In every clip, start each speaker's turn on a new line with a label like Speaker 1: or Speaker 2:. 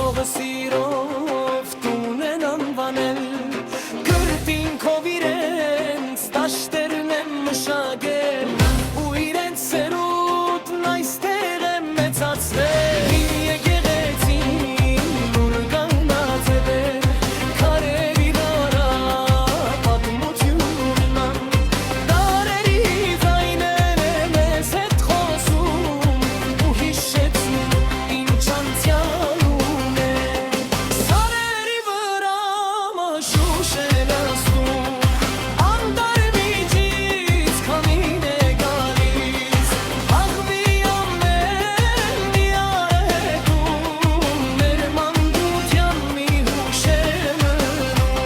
Speaker 1: Թողը սիրով տունեն անվանել Գրտին քով իրենց տաշտերն եմ մշագել Ու իրենց սերուտն այստեղ եմ մեծացրել Հին եկեղեցին նուր գանգնացել Քարերի դարա պատմությունն ան Դարերի ձայներ է մեզ հետ խոսում Ու հիշեցնում ինչ անցյալում է Սարերի վրա մաշուշ է լսում Անդար միջից քամին է գալիս Աղվի ամեն մի արետում Մեր մանկության մի հուշ է մնում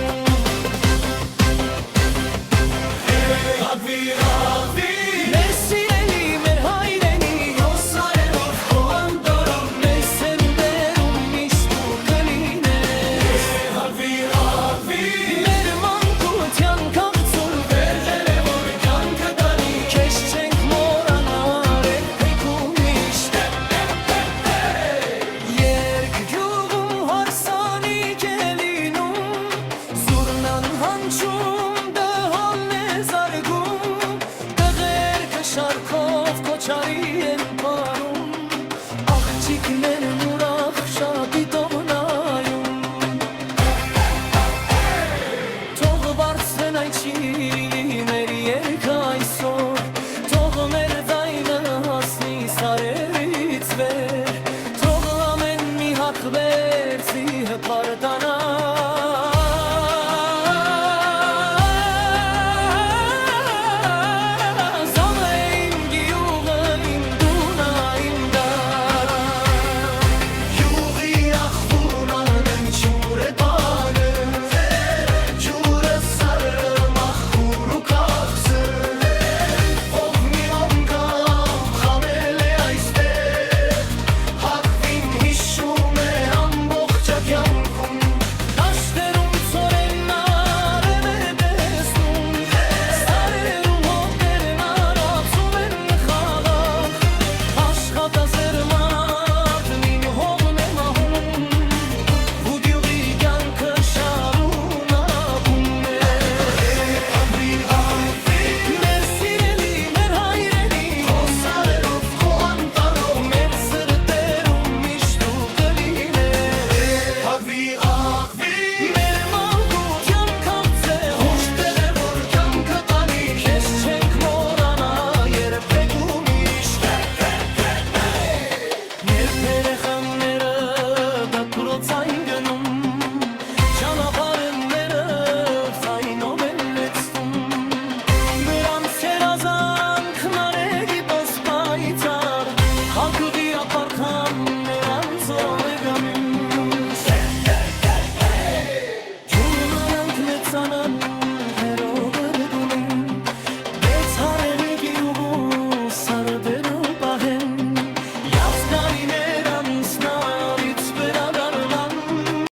Speaker 1: Մեր սիրելի, մեր հայրենի հոսարերով քո անդորով Մեր սերունդերում միշտ ու կլինես Մեր մանկության քաղցուր վերջերը որ կյանքը տանի Քեզ չենք մոռանալ երբեք ու միշտ Երկգյուղում հարսանիք է լինում Զուռնան հանչում դհալն է զարգում Տղերքը շարքով կոչարի են պարում Աղջիկներն ուրախ շապիտով նայում Թող բարձրն այչի մեր երգը այսօր Թող մեր ձայնը հասնի սարերից վեր Թող ամեն մի հատ վերցի հպարը